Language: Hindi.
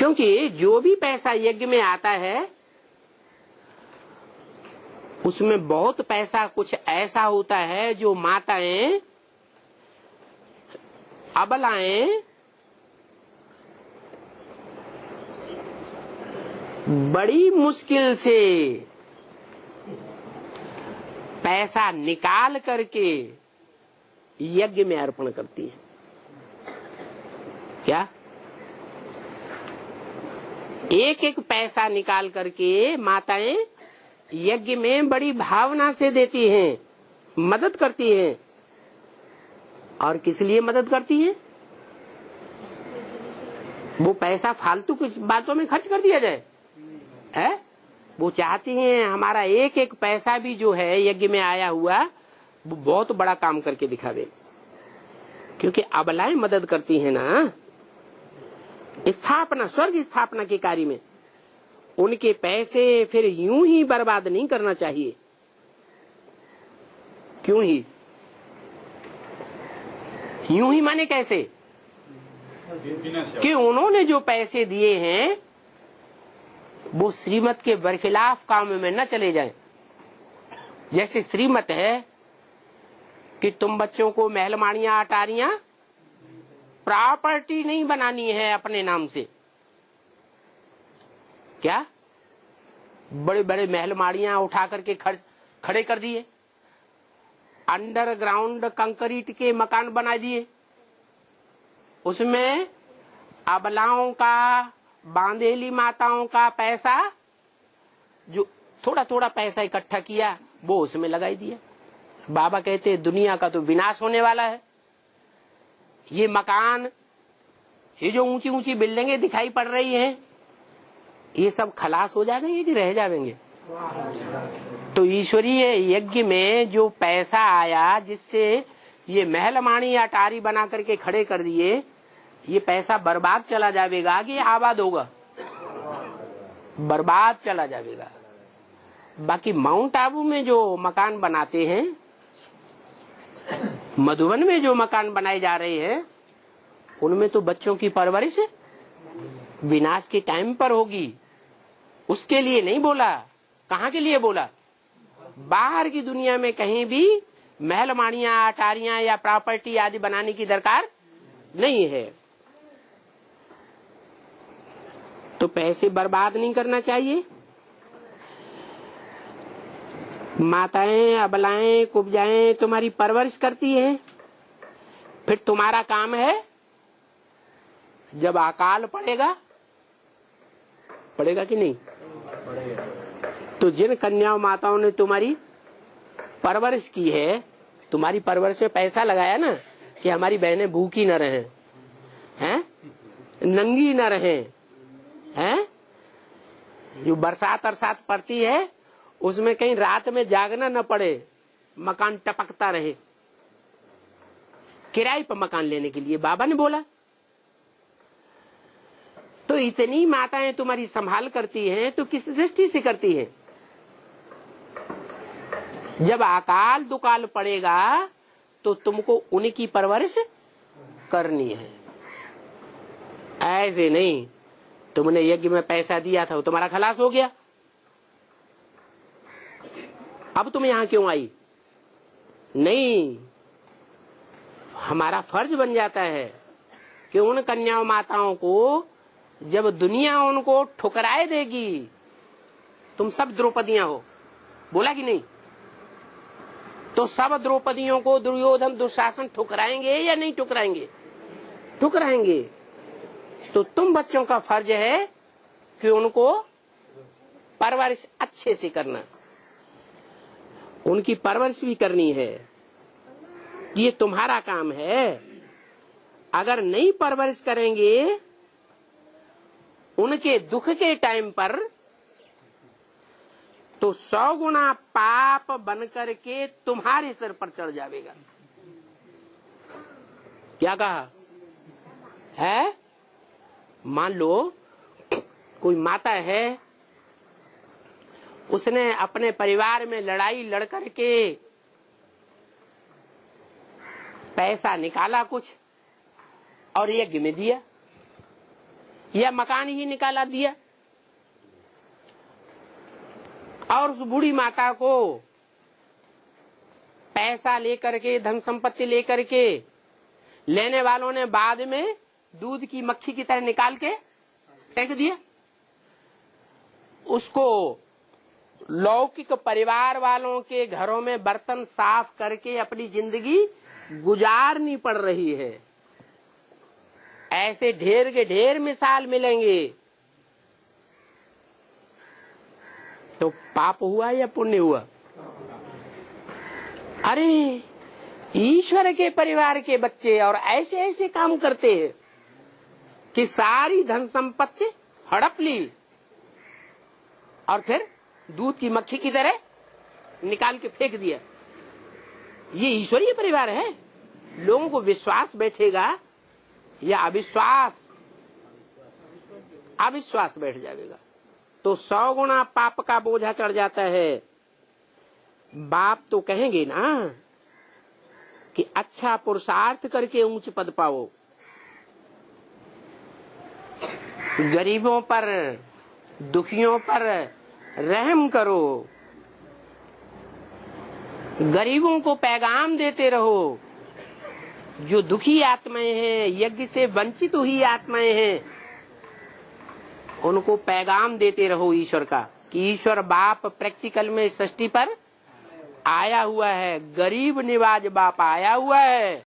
क्योंकि जो भी पैसा यज्ञ में आता है उसमें बहुत पैसा कुछ ऐसा होता है जो माताएं, अबलाएं बड़ी मुश्किल से पैसा निकाल करके यज्ञ में अर्पण करती है। क्या एक एक पैसा निकाल करके माताएं यज्ञ में बड़ी भावना से देती हैं, मदद करती हैं। और किस लिए मदद करती हैं? वो पैसा फालतू कुछ बातों में खर्च कर दिया जाए है? वो चाहती हैं हमारा एक एक पैसा भी जो है यज्ञ में आया हुआ वो बहुत बड़ा काम करके दिखावे। क्योंकि अबलाएं मदद करती हैं ना स्थापना, स्वर्ग स्थापना के कार्य में। उनके पैसे फिर यूं ही बर्बाद नहीं करना चाहिए। क्यों ही? यूं ही माने कैसे? कि उन्होंने जो पैसे दिए हैं वो श्रीमत के बरखिलाफ काम में न चले जाएं। जैसे श्रीमत है कि तुम बच्चों को महलमाड़ियां, अटारियां, प्रॉपर्टी नहीं बनानी है अपने नाम से। क्या बड़े बड़े महलमाड़ियां उठा करके खड़े कर दिए, अंडरग्राउंड कंक्रीट के मकान बना दिए, उसमें अबलाओं का, बांधेली माताओं का पैसा, जो थोड़ा थोड़ा पैसा इकट्ठा किया वो उसमें लगाई दिया। बाबा कहते दुनिया का तो विनाश होने वाला है। ये मकान, ये जो ऊंची ऊंची बिल्डिंगें दिखाई पड़ रही हैं, ये सब खलास हो जाएंगे कि रह जाएंगे? तो ईश्वरीय यज्ञ में जो पैसा आया जिससे ये महलमाणी अटारी बना करके खड़े कर दिए, ये पैसा बर्बाद चला जाएगा कि आबाद होगा? बर्बाद चला जाएगा। बाकी माउंट आबू में जो मकान बनाते हैं, मधुबन में जो मकान बनाए जा रहे हैं, उनमें तो बच्चों की परवरिश विनाश के टाइम पर होगी। उसके लिए नहीं बोला। कहाँ के लिए बोला? बाहर की दुनिया में कहीं भी महलमाड़ियां, अटारियां या प्रॉपर्टी आदि बनाने की दरकार नहीं है। तो पैसे बर्बाद नहीं करना चाहिए। माताएं, अबलाएं, कुब्जाएं तुम्हारी परवरिश करती हैं। फिर तुम्हारा काम है जब अकाल पड़ेगा कि नहीं? तो जिन कन्याओं माताओं ने तुम्हारी परवरिश की है, तुम्हारी परवरिश में पैसा लगाया ना कि हमारी बहनें भूखी न रहें, हैं, नंगी न रहें, हैं, जो बरसात अरसात पड़ती है उसमें कहीं रात में जागना न पड़े, मकान टपकता रहे। किराए पर मकान लेने के लिए बाबा ने बोला। तो इतनी माताएं तुम्हारी संभाल करती हैं तो किस दृष्टि से करती हैं? जब अकाल दुकाल पड़ेगा तो तुमको उनकी परवरिश करनी है। ऐसे नहीं तुमने यज्ञ में पैसा दिया था वो तुम्हारा खलास हो गया, अब तुम यहां क्यों आई? नहीं, हमारा फर्ज बन जाता है कि उन कन्याओं माताओं को जब दुनिया उनको ठुकराए देगी, तुम सब द्रौपदियां हो, बोला कि नहीं? तो सब द्रौपदियों को दुर्योधन दुशासन ठुकराएंगे या नहीं ठुकराएंगे? ठुकराएंगे। तो तुम बच्चों का फर्ज है कि उनको परवरिश अच्छे से करना, उनकी परवरिश भी करनी है। ये तुम्हारा काम है। अगर नहीं परवरिश करेंगे उनके दुख के टाइम पर तो 100 गुना पाप बनकर के तुम्हारे सिर पर चढ़ जाएगा। क्या कहा है? मान लो कोई माता है, उसने अपने परिवार में लड़ाई लड़ करके पैसा निकाला कुछ और यज्ञ में दिया। या मकान ही निकाला दिया, और उस बूढ़ी माता को पैसा लेकर के, धन संपत्ति लेकर के लेने वालों ने बाद में दूध की मक्खी की तरह निकाल के फेंक दिया। उसको लौकिक परिवार वालों के घरों में बर्तन साफ करके अपनी जिंदगी गुजारनी पड़ रही है। ऐसे ढेर के ढेर मिसाल मिलेंगे। तो पाप हुआ या पुण्य हुआ? अरे ईश्वर के परिवार के बच्चे और ऐसे ऐसे काम करते हैं कि सारी धन संपत्ति हड़प ली और फिर दूध की मक्खी की तरह निकाल के फेंक दिया। ये ईश्वरीय परिवार है? लोगों को विश्वास बैठेगा या अविश्वास बैठ जाएगा तो 100 गुना पाप का बोझा चढ़ जाता है। बाप तो कहेंगे ना कि अच्छा पुरुषार्थ करके ऊंच पद पाओ, गरीबों पर, दुखियों पर रहम करो, गरीबों को पैगाम देते रहो। जो दुखी आत्माएं हैं, यज्ञ से वंचित हुई आत्माएं हैं, उनको पैगाम देते रहो ईश्वर का कि ईश्वर बाप प्रैक्टिकल में सृष्टि पर आया हुआ है, गरीब निवाज बाप आया हुआ है।